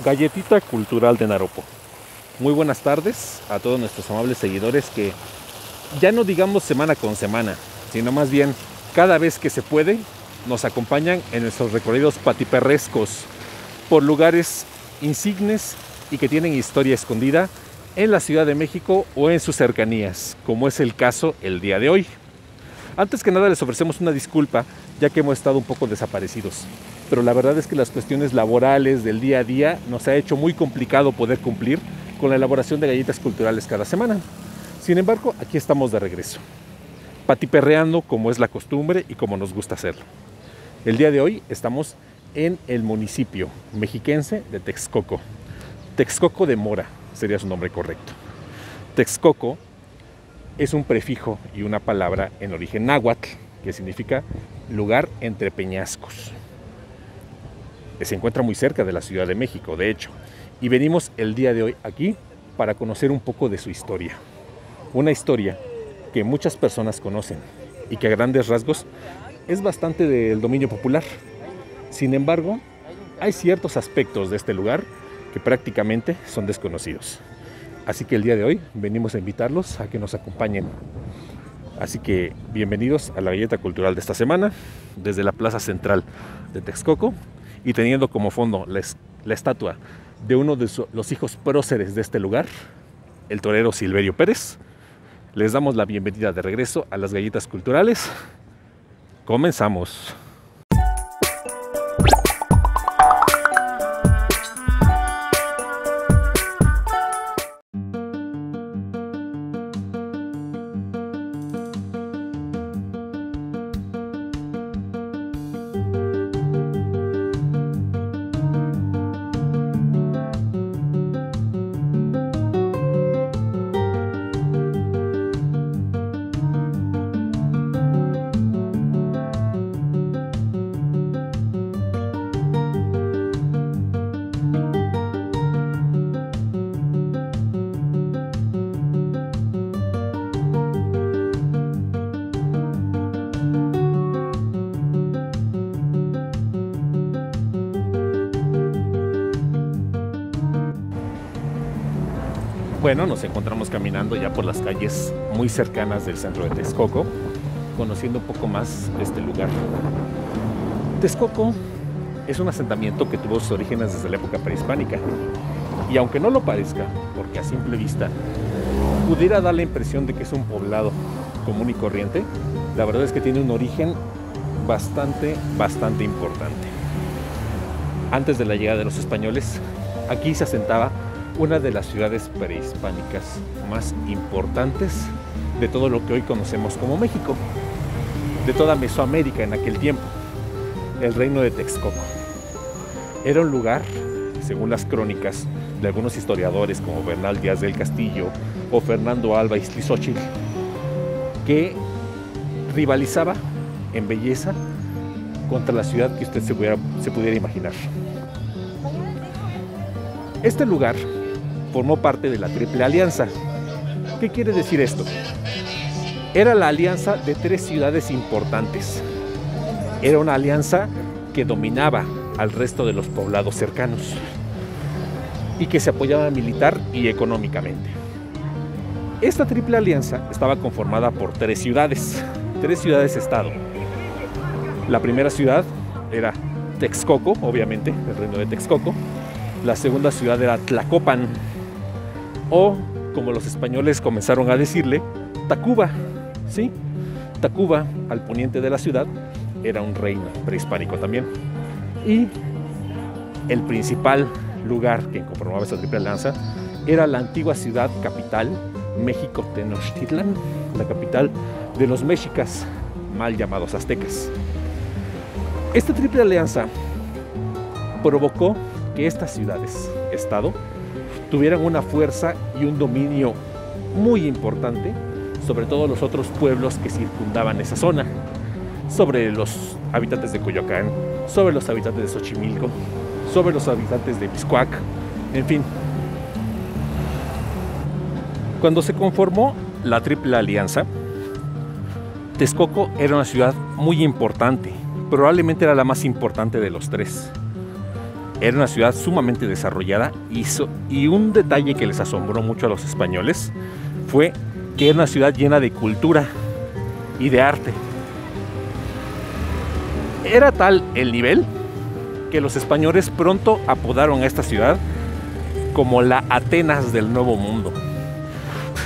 Galletita Cultural de Naropo. Muy buenas tardes a todos nuestros amables seguidores que ya no digamos semana con semana, sino más bien cada vez que se puede nos acompañan en nuestros recorridos patiperrescos por lugares insignes y que tienen historia escondida en la Ciudad de México o en sus cercanías, como es el caso el día de hoy. Antes que nada les ofrecemos una disculpa, ya que hemos estado un poco desaparecidos. Pero la verdad es que las cuestiones laborales del día a día nos ha hecho muy complicado poder cumplir con la elaboración de galletas culturales cada semana. Sin embargo, aquí estamos de regreso, patiperreando como es la costumbre y como nos gusta hacerlo. El día de hoy estamos en el municipio mexiquense de Texcoco. Texcoco de Mora sería su nombre correcto. Texcoco es un prefijo y una palabra en origen náhuatl que significa lugar entre peñascos. Se encuentra muy cerca de la Ciudad de México, de hecho, y venimos el día de hoy aquí para conocer un poco de su historia. Una historia que muchas personas conocen y que a grandes rasgos es bastante del dominio popular. Sin embargo, hay ciertos aspectos de este lugar que prácticamente son desconocidos. Así que el día de hoy venimos a invitarlos a que nos acompañen. Así que bienvenidos a la galleta cultural de esta semana, desde la plaza central de Texcoco y teniendo como fondo la estatua de uno de los hijos próceres de este lugar, el torero Silverio Pérez. Les damos la bienvenida de regreso a las galletas culturales. Comenzamos. Bueno, nos encontramos caminando ya por las calles muy cercanas del centro de Texcoco, conociendo un poco más de este lugar. Texcoco es un asentamiento que tuvo sus orígenes desde la época prehispánica. Y aunque no lo parezca, porque a simple vista pudiera dar la impresión de que es un poblado común y corriente, la verdad es que tiene un origen bastante importante. Antes de la llegada de los españoles, aquí se asentaba una de las ciudades prehispánicas más importantes de todo lo que hoy conocemos como México, de toda Mesoamérica en aquel tiempo, el reino de Texcoco. Era un lugar, según las crónicas de algunos historiadores como Bernal Díaz del Castillo o Fernando Alba Izlizóchitl, que rivalizaba en belleza contra la ciudad que usted se pudiera imaginar. Este lugar formó parte de la Triple Alianza. ¿Qué quiere decir esto? Era la alianza de tres ciudades importantes. Era una alianza que dominaba al resto de los poblados cercanos y que se apoyaba militar y económicamente. Esta Triple Alianza estaba conformada por tres ciudades-estado. La primera ciudad era Texcoco, obviamente, el reino de Texcoco. La segunda ciudad era Tlacopan, o como los españoles comenzaron a decirle, Tacuba. ¿Sí? Tacuba, al poniente de la ciudad, era un reino prehispánico también. Y el principal lugar que conformaba esta Triple Alianza era la antigua ciudad capital, México Tenochtitlan, la capital de los mexicas, mal llamados aztecas. Esta Triple Alianza provocó que estas ciudades-estado tuvieran una fuerza y un dominio muy importante sobre todos los otros pueblos que circundaban esa zona, sobre los habitantes de Coyoacán, sobre los habitantes de Xochimilco, sobre los habitantes de Mixcoac, en fin. Cuando se conformó la Triple Alianza, Texcoco era una ciudad muy importante, probablemente era la más importante de los tres. Era una ciudad sumamente desarrollada y un detalle que les asombró mucho a los españoles fue que era una ciudad llena de cultura y de arte. Era tal el nivel que los españoles pronto apodaron a esta ciudad como la Atenas del Nuevo Mundo,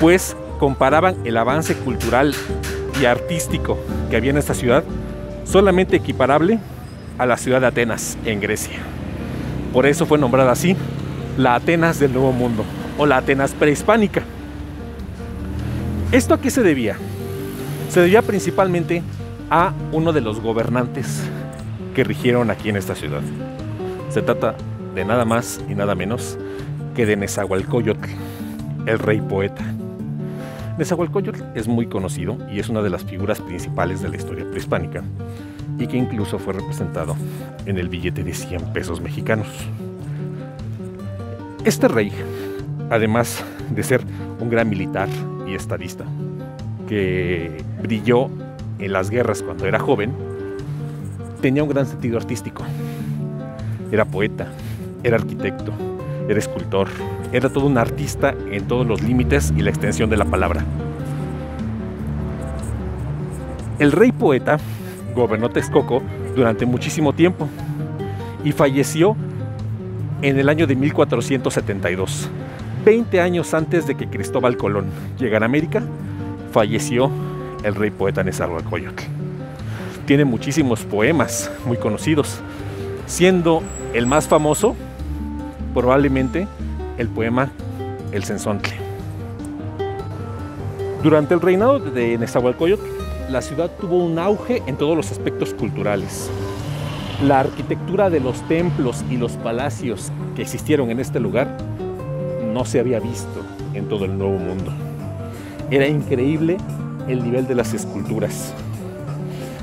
pues comparaban el avance cultural y artístico que había en esta ciudad solamente equiparable a la ciudad de Atenas en Grecia. Por eso fue nombrada así, la Atenas del Nuevo Mundo o la Atenas prehispánica. ¿Esto a qué se debía? Se debía principalmente a uno de los gobernantes que rigieron aquí en esta ciudad. Se trata de nada más y nada menos que de Nezahualcóyotl, el rey poeta. Nezahualcóyotl es muy conocido y es una de las figuras principales de la historia prehispánica y que incluso fue representado en el billete de 100 pesos mexicanos. Este rey, además de ser un gran militar y estadista que brilló en las guerras cuando era joven, tenía un gran sentido artístico. Era poeta, era arquitecto, era escultor, era todo un artista en todos los límites y la extensión de la palabra. El rey poeta gobernó Texcoco durante muchísimo tiempo y falleció en el año de 1472. 20 años antes de que Cristóbal Colón llegara a América, falleció el rey poeta Nezahualcóyotl. Tiene muchísimos poemas muy conocidos, siendo el más famoso probablemente el poema El Cenzontle. Durante el reinado de Nezahualcóyotl, la ciudad tuvo un auge en todos los aspectos culturales. La arquitectura de los templos y los palacios que existieron en este lugar no se había visto en todo el Nuevo Mundo. Era increíble el nivel de las esculturas.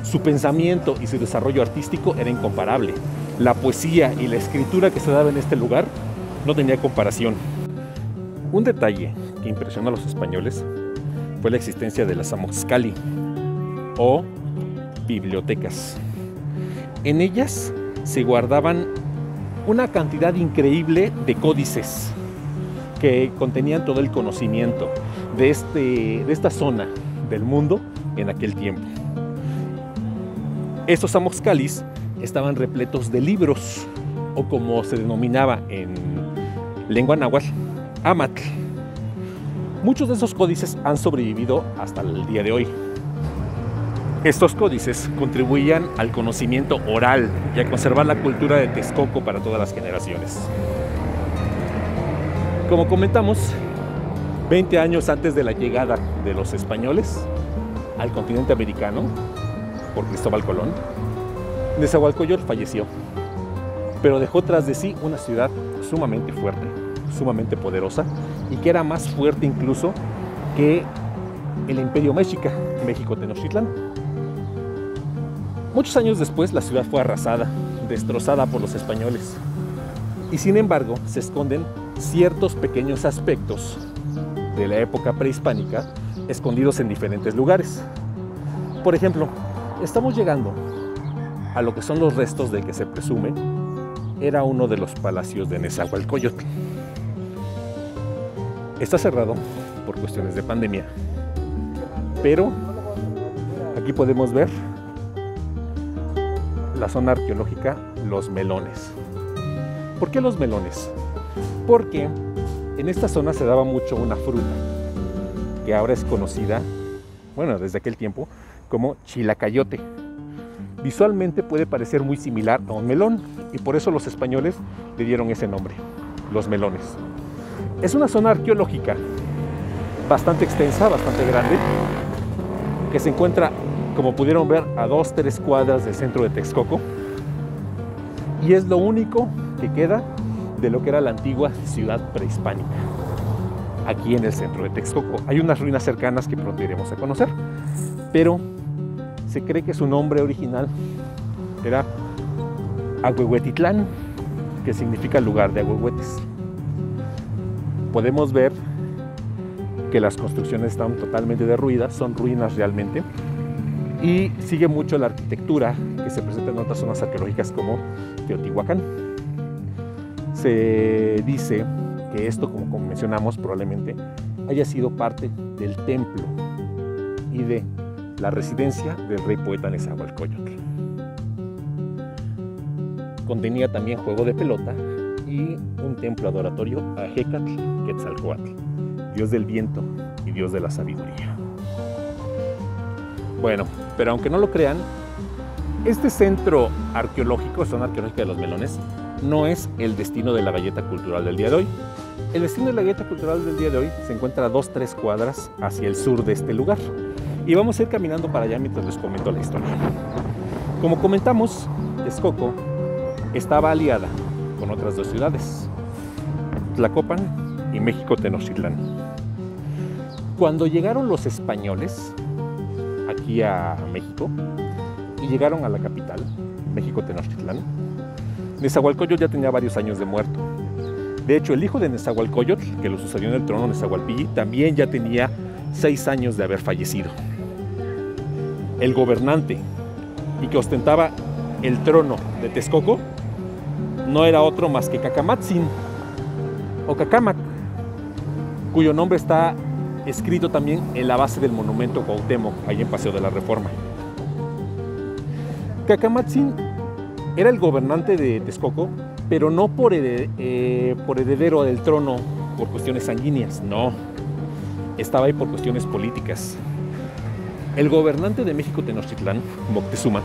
Su pensamiento y su desarrollo artístico era incomparable. La poesía y la escritura que se daba en este lugar no tenía comparación. Un detalle que impresionó a los españoles fue la existencia de las Amoxcali o bibliotecas. En ellas se guardaban una cantidad increíble de códices que contenían todo el conocimiento de esta zona del mundo en aquel tiempo. Estos Amoxcalis estaban repletos de libros, o como se denominaba en lengua náhuatl, amatl. Muchos de esos códices han sobrevivido hasta el día de hoy. Estos códices contribuían al conocimiento oral y a conservar la cultura de Texcoco para todas las generaciones. Como comentamos, 20 años antes de la llegada de los españoles al continente americano por Cristóbal Colón, Nezahualcóyotl falleció, pero dejó tras de sí una ciudad sumamente fuerte, sumamente poderosa y que era más fuerte incluso que el Imperio Mexica, México-Tenochtitlán. Muchos años después la ciudad fue arrasada, destrozada por los españoles y sin embargo se esconden ciertos pequeños aspectos de la época prehispánica escondidos en diferentes lugares. Por ejemplo, estamos llegando a lo que son los restos de que se presume era uno de los palacios de Nezahualcóyotl. Está cerrado por cuestiones de pandemia, pero aquí podemos ver la zona arqueológica Los Melones. ¿Por qué Los Melones? Porque en esta zona se daba mucho una fruta que ahora es conocida, bueno, desde aquel tiempo, como chilacayote. Visualmente puede parecer muy similar a un melón y por eso los españoles le dieron ese nombre, Los Melones. Es una zona arqueológica bastante extensa, bastante grande, que se encuentra, como pudieron ver, a 2-3 cuadras del centro de Texcoco y es lo único que queda de lo que era la antigua ciudad prehispánica. Aquí en el centro de Texcoco hay unas ruinas cercanas que pronto iremos a conocer, pero se cree que su nombre original era Ahuehuetitlán, que significa lugar de ahuehuetes. Podemos ver que las construcciones están totalmente derruidas, son ruinas realmente, y sigue mucho la arquitectura que se presenta en otras zonas arqueológicas como Teotihuacán. Se dice que esto, como mencionamos, probablemente haya sido parte del templo y de la residencia del rey poeta Nezahualcóyotl. Contenía también juego de pelota y un templo adoratorio a Hécatl Quetzalcóatl, dios del viento y dios de la sabiduría. Bueno, pero aunque no lo crean, este centro arqueológico, zona arqueológica de Los Melones, no es el destino de la galleta cultural del día de hoy. El destino de la galleta cultural del día de hoy se encuentra a 2-3 cuadras hacia el sur de este lugar. Y vamos a ir caminando para allá mientras les comento la historia. Como comentamos, Texcoco estaba aliada con otras dos ciudades, Tlacopan y México Tenochtitlán. Cuando llegaron los españoles aquí a México y llegaron a la capital, México Tenochtitlán, Nezahualcóyotl ya tenía varios años de muerto. De hecho, el hijo de Nezahualcóyotl, que lo sucedió en el trono, Nezahualpilli, también ya tenía 6 años de haber fallecido. El gobernante y que ostentaba el trono de Texcoco no era otro más que Cacamatzin o Cacámac, cuyo nombre está escrito también en la base del monumento Cuauhtémoc, ahí en Paseo de la Reforma. Cacamatzin era el gobernante de Texcoco, pero no por heredero del trono por cuestiones sanguíneas, no. Estaba ahí por cuestiones políticas. El gobernante de México Tenochtitlán, Moctezuma,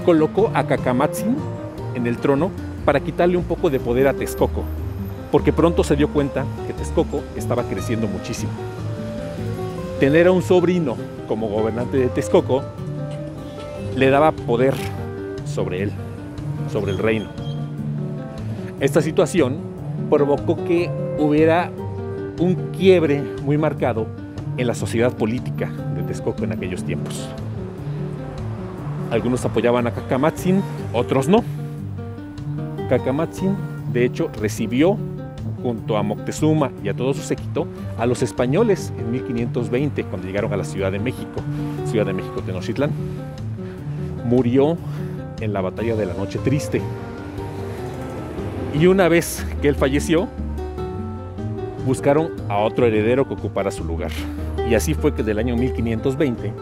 colocó a Cacamatzin en el trono para quitarle un poco de poder a Texcoco, porque pronto se dio cuenta que Texcoco estaba creciendo muchísimo. Tener a un sobrino como gobernante de Texcoco le daba poder sobre él, sobre el reino. Esta situación provocó que hubiera un quiebre muy marcado en la sociedad política de Texcoco en aquellos tiempos. Algunos apoyaban a Cacamatzin, otros no. Cacamatzin, de hecho, recibió junto a Moctezuma y a todo su séquito a los españoles en 1520, cuando llegaron a la Ciudad de México Tenochtitlán. Murió en la batalla de la Noche Triste. Y una vez que él falleció, buscaron a otro heredero que ocupara su lugar. Y así fue que del año 1520,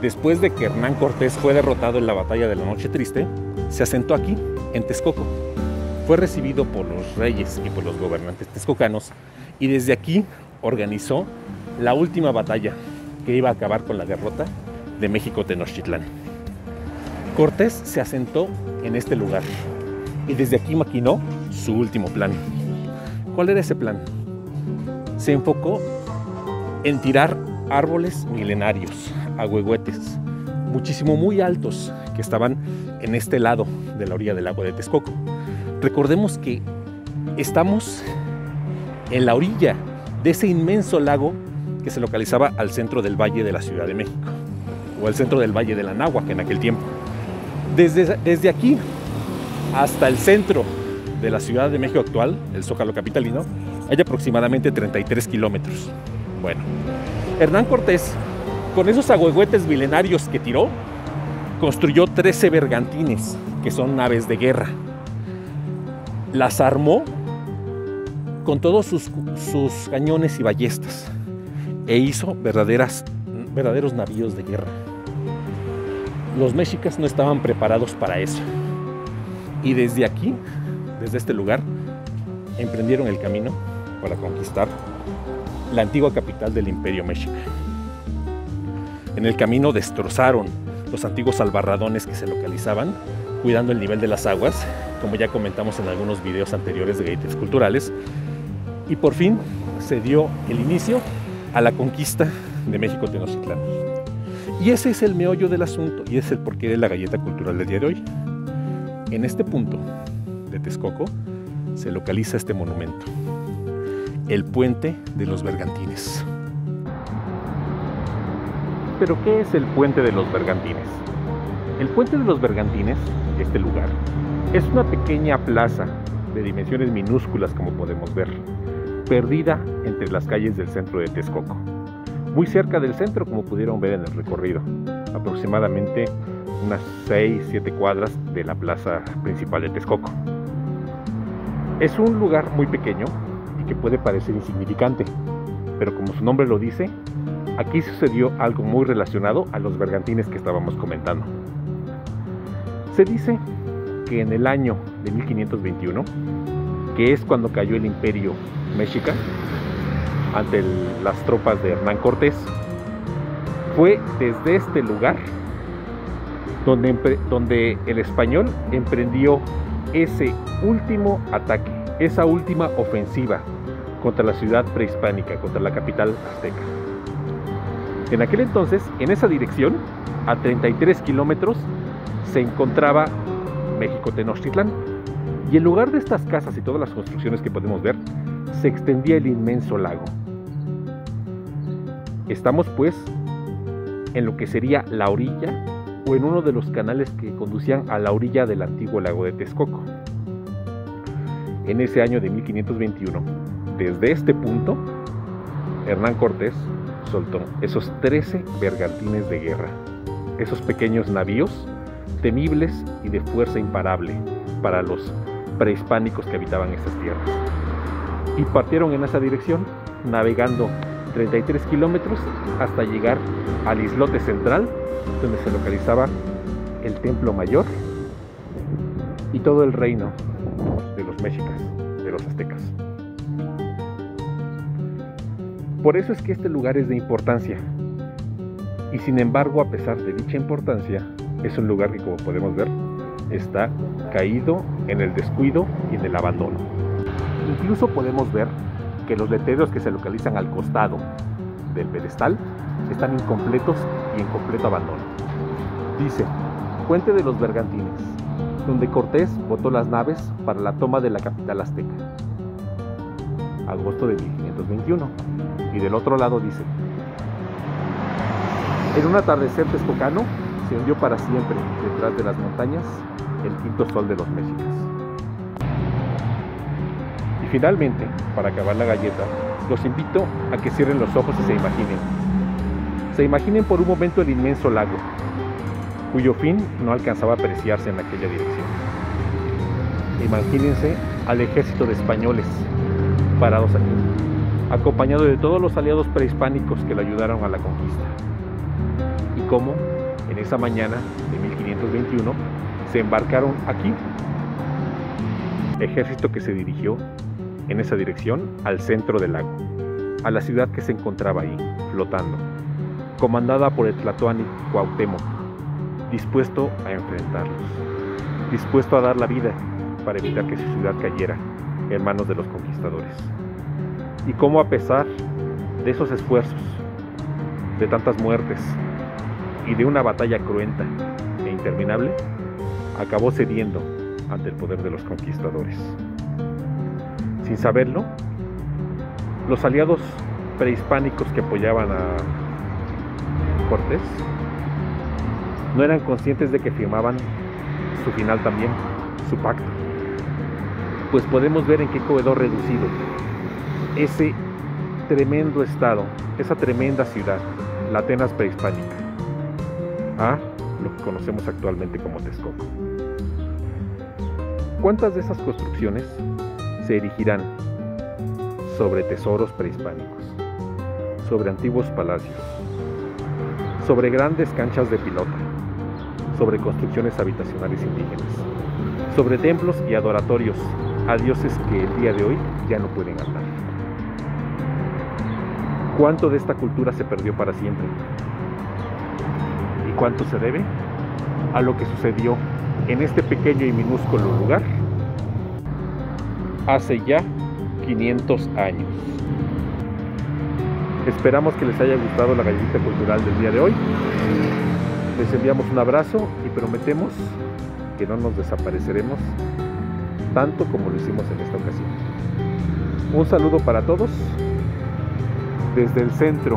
después de que Hernán Cortés fue derrotado en la batalla de la Noche Triste, se asentó aquí, en Texcoco. Fue recibido por los reyes y por los gobernantes texcocanos y desde aquí organizó la última batalla que iba a acabar con la derrota de México Tenochtitlán. Cortés se asentó en este lugar y desde aquí maquinó su último plan. ¿Cuál era ese plan? Se enfocó en tirar árboles milenarios, ahuehuetes, muchísimo muy altos, que estaban en este lado de la orilla del agua de Texcoco. Recordemos que estamos en la orilla de ese inmenso lago que se localizaba al centro del valle de la Ciudad de México, o al centro del valle del Anáhuac en aquel tiempo. Desde aquí hasta el centro de la Ciudad de México actual, el Zócalo capitalino, hay aproximadamente 33 kilómetros. Bueno, Hernán Cortés, con esos ahuehuetes milenarios que tiró, construyó 13 bergantines, que son naves de guerra. Las armó con todos sus cañones y ballestas e hizo verdaderos navíos de guerra. Los mexicas no estaban preparados para eso. Y desde aquí, desde este lugar, emprendieron el camino para conquistar la antigua capital del Imperio Mexica. En el camino destrozaron los antiguos albarradones que se localizaban, cuidando el nivel de las aguas, como ya comentamos en algunos videos anteriores de Galletas Culturales, y por fin se dio el inicio a la conquista de México Tenochtitlán. Y ese es el meollo del asunto y es el porqué de la galleta cultural del día de hoy. En este punto de Texcoco se localiza este monumento, el Puente de los Bergantines. ¿Pero qué es el Puente de los Bergantines? El Puente de los Bergantines, este lugar, es una pequeña plaza de dimensiones minúsculas, como podemos ver, perdida entre las calles del centro de Texcoco. Muy cerca del centro, como pudieron ver en el recorrido, aproximadamente unas 6-7 cuadras de la plaza principal de Texcoco. Es un lugar muy pequeño y que puede parecer insignificante, pero como su nombre lo dice, aquí sucedió algo muy relacionado a los bergantines que estábamos comentando. Se dice que en el año de 1521, que es cuando cayó el imperio mexica ante las tropas de Hernán Cortés, fue desde este lugar donde el español emprendió ese último ataque, esa última ofensiva contra la ciudad prehispánica, contra la capital azteca. En aquel entonces, en esa dirección, a 33 kilómetros, se encontraba México Tenochtitlán, y en lugar de estas casas y todas las construcciones que podemos ver, se extendía el inmenso lago. Estamos pues en lo que sería la orilla o en uno de los canales que conducían a la orilla del antiguo lago de Texcoco. En ese año de 1521, desde este punto, Hernán Cortés soltó esos 13 bergantines de guerra, esos pequeños navíos temibles y de fuerza imparable para los prehispánicos que habitaban estas tierras. Y partieron en esa dirección, navegando 33 kilómetros hasta llegar al islote central, donde se localizaba el Templo Mayor y todo el reino de los mexicas, de los aztecas. Por eso es que este lugar es de importancia, y sin embargo, a pesar de dicha importancia, es un lugar que, como podemos ver, está caído en el descuido y en el abandono. Incluso podemos ver que los letreros que se localizan al costado del pedestal están incompletos y en completo abandono. Dice: Puente de los Bergantines, donde Cortés botó las naves para la toma de la capital azteca, agosto de 1521. Y del otro lado dice: en un atardecer texcocano se hundió para siempre detrás de las montañas el quinto sol de los mexicas. Y finalmente, para acabar la galleta, los invito a que cierren los ojos y se imaginen por un momento el inmenso lago, cuyo fin no alcanzaba a apreciarse en aquella dirección. Imagínense al ejército de españoles parados aquí, acompañado de todos los aliados prehispánicos que le ayudaron a la conquista. Y cómo en esa mañana de 1521 se embarcaron aquí, ejército que se dirigió en esa dirección al centro del lago, a la ciudad que se encontraba ahí, flotando, comandada por el Tlatoani Cuauhtémoc, dispuesto a enfrentarlos, dispuesto a dar la vida para evitar que su ciudad cayera en manos de los conquistadores. Y cómo, a pesar de esos esfuerzos, de tantas muertes y de una batalla cruenta e interminable, acabó cediendo ante el poder de los conquistadores. Sin saberlo, los aliados prehispánicos que apoyaban a Cortés no eran conscientes de que firmaban su final también, su pacto. Pues podemos ver en qué quedó reducido ese tremendo estado, esa tremenda ciudad, la Atenas prehispánica, a lo que conocemos actualmente como Texcoco. ¿Cuántas de esas construcciones se erigirán sobre tesoros prehispánicos, sobre antiguos palacios, sobre grandes canchas de pilota, sobre construcciones habitacionales indígenas, sobre templos y adoratorios a dioses que el día de hoy ya no pueden andar? ¿Cuánto de esta cultura se perdió para siempre? ¿Y cuánto se debe a lo que sucedió en este pequeño y minúsculo lugar hace ya 500 años? Esperamos que les haya gustado la galletita cultural del día de hoy. Les enviamos un abrazo y prometemos que no nos desapareceremos tanto como lo hicimos en esta ocasión. Un saludo para todos. Desde el centro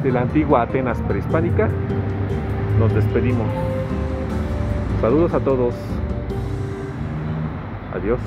de la antigua Atenas prehispánica, nos despedimos. Saludos a todos. Adiós.